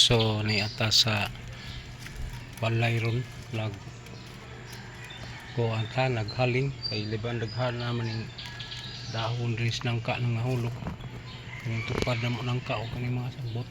So ni ata sa balay ron lag ko anta naghaling kay liban daghan naman ning dahon rin nangka nang nahulog kaning tupad na mo nangka o kaning mga sagbot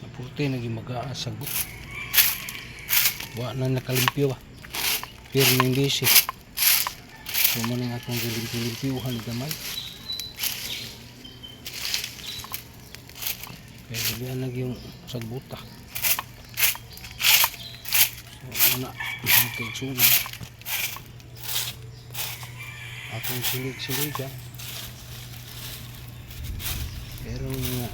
napurti naging mag-aasagbot wa na nakalimpyo ba pero hindi siya so maning atong gilimpyo-limpyuhan gamay kaya gabihan lagi yung sagbota so na magkaigsunan atong silig-siligan pero nga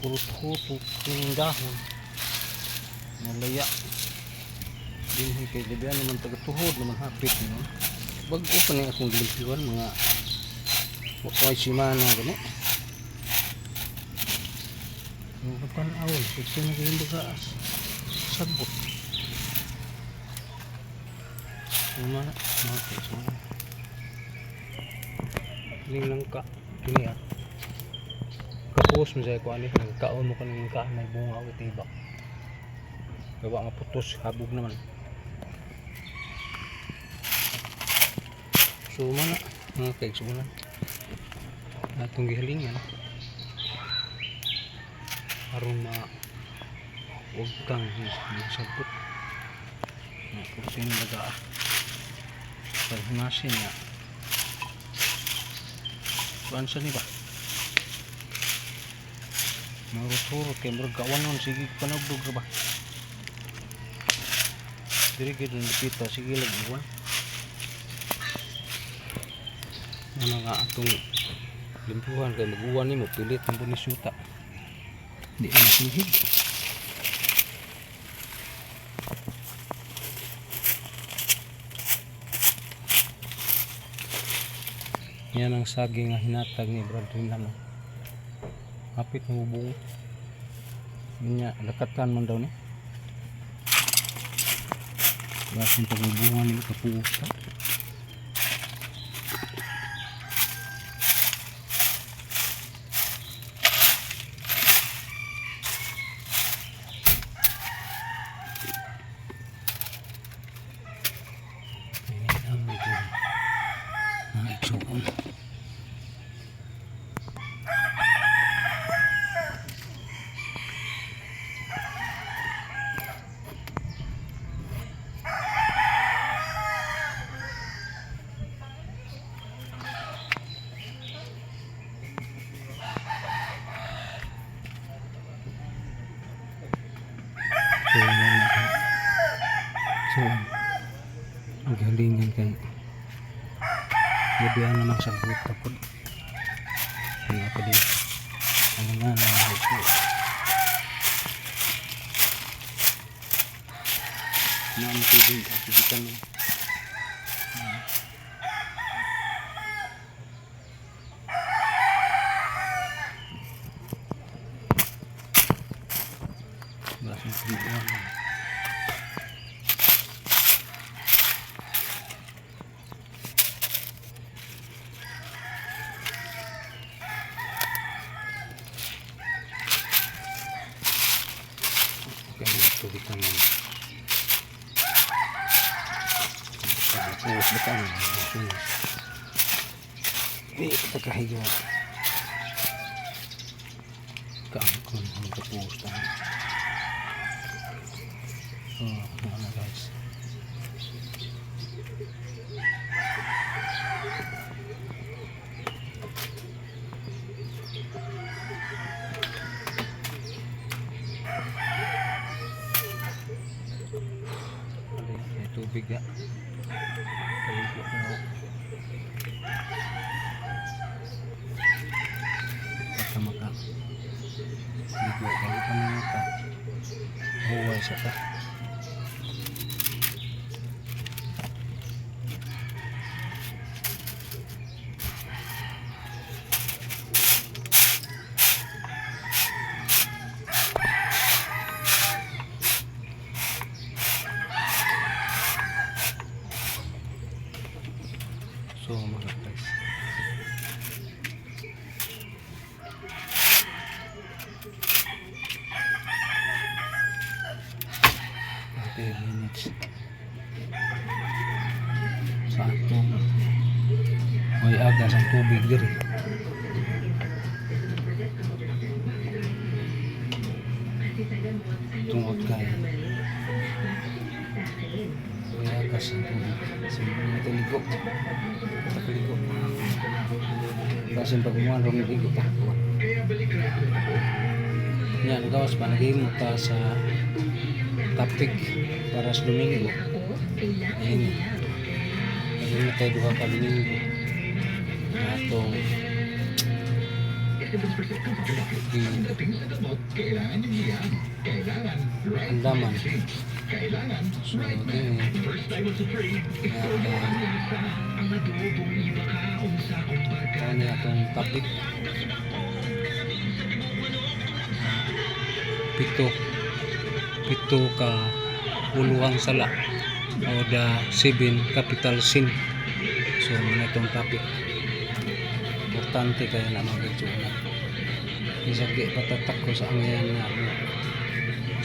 kurut-kurut yung dahon nalaya din kay gabihan naman tagatuhod naman hapit no? Bago pa na akong gilimpyuhan mga wakay simana gani yung kapanawon ito na kayong bagaas sagbot mga kaisunan ning lang ka kiniya kapos mo siya ko ani nagkaon mo kaning ka may bunga o tibak gawa nga putos habog naman so mga kaisunan atong gihalingan aron huwag kang sagbot na kung sino baga paghimasin na kuan sa ni ba marut-hurut kay murag kawanon sige panagdog ra ba diri gid kita sige lang iwan ano nga atong limpuhan kay mag-uwan ni mo pilit ang bunisuta di ang silhig yan ang saging nga hinatag ni Brad Rinlan hapit ng bubong niya lakatan man daw ni basin pagbubungan nila kapusta so ang galingan kay gabihan naman sa buta po kaya pa din ano nga na ito naman po din kasibitan mo basang kasibitan tubig kami puwas na kami kita kahiga kaangkon ang kapuwas na mga guys tubig ya Palibot na baka maka ligo kaya ka na maka huway sa ka so mga guys 30 minutes sa atong may agas ang tubig diri. Tungod kay may agas ang tubig so mataligo kasi pag umuwan rin ligo pa yan gawas pa naging ta sa topic para sa Domingo. Ayun naging tayo duha ka Domingo atong andaman so din kani atong topic pito ka puluhang sala o the 7 capital sin. So muna itong topic importante kaya na mag-itsuna isagi patatak ko sa angyan na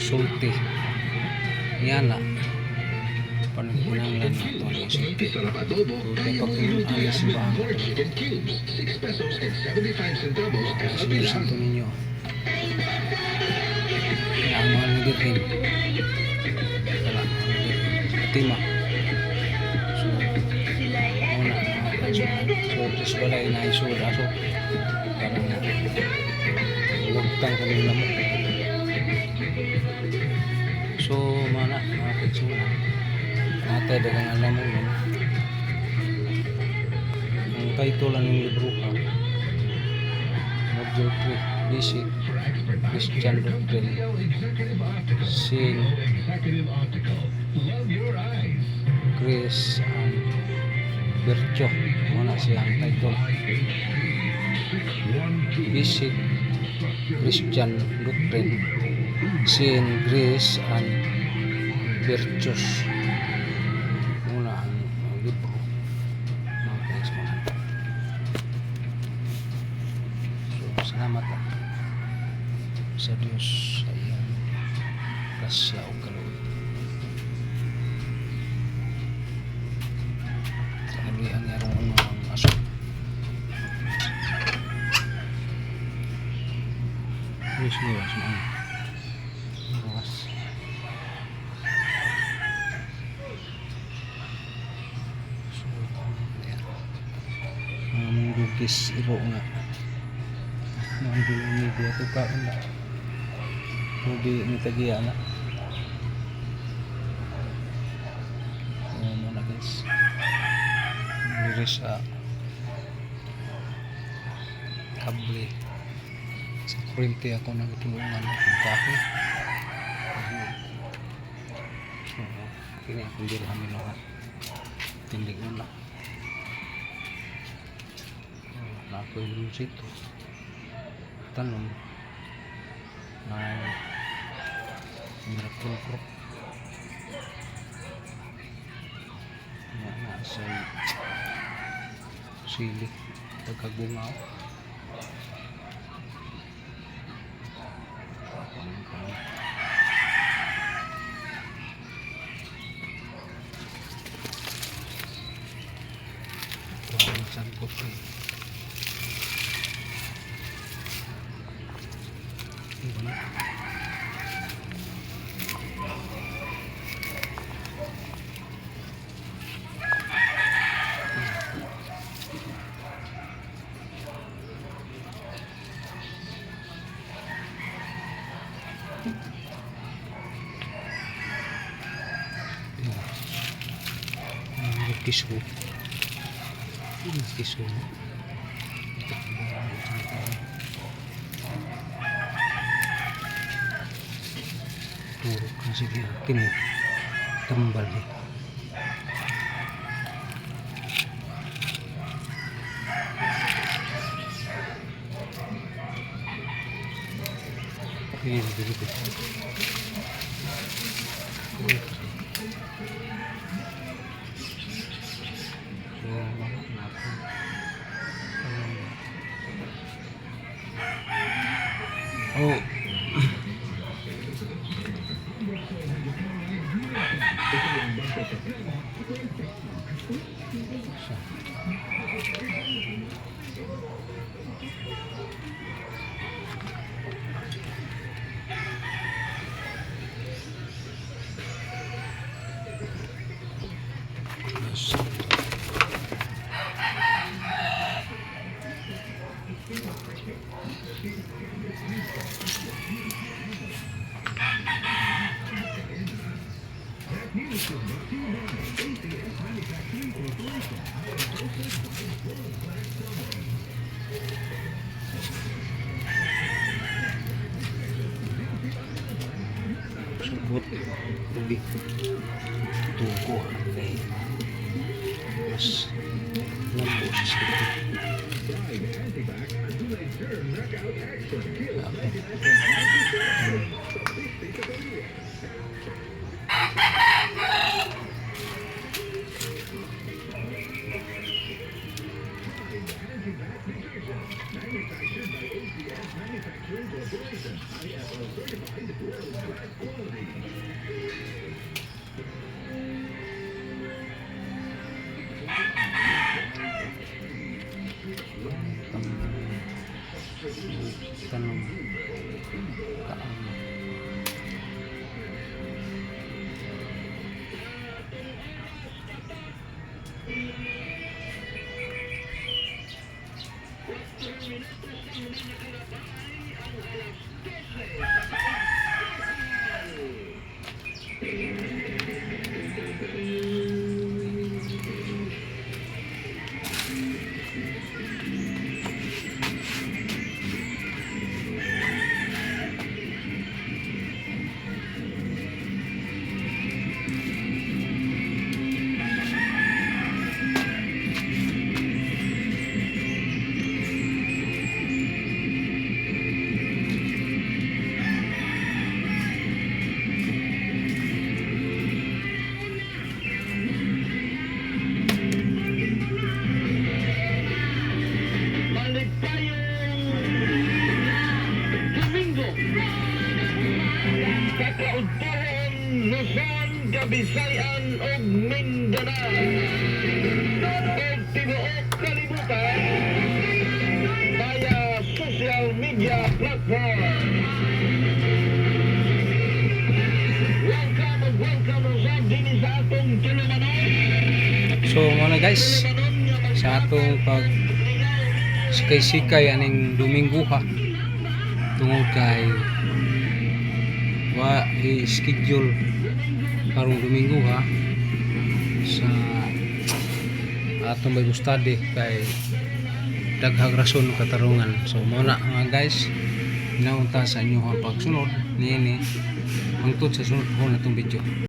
sulti yan na panagpunanglan na ito ang sulti dapat alis ba sinusanto ninyo ang mga nagiging wala katima so una so this balay na isul aso parang lugtang kami lamok so mana mga katsuna natay dagang alam mo yun ang title ng libro ka module 3 basic Christian doctrine sin grace and virtue muna siyang title basic Christian doctrine sin grace and virtues muna ang libro mga kaisman. So salamat lang sa Diyos sa iyang grasya o kaluoy sa kaluoy ang mga aso luwas mo luwas so ang gugis iro nga ang dulong ni ito kaon na hindi nitagiya na muna guys diri sa kable sa kurente ako nagtulungan ng kahoy so kini akong dirhamin na tindig na na ako yung sito tanong na miracle crop na sa sili pagkagungaw sangkot kisu kisu turuk kasi kini tambal ni ini begitu oh Sabot tubig tuko kay mas lambo sa sakit. Tanong kaang Luzon, Kabisayan ug Mindanao ug tibuok kalibutan via social media platform. Welcome Luzon dinhi sa atong tulumanon. so muna guys sa atong pag sikay-sikay aning Domingo ha tungod kay wa i-schedule karong Domingo ha sa atong Bible study kay daghang rason katarungan. So muna mga guys, naunta sa inyo ang pagsunod niini hangtod sa sunod po natong video.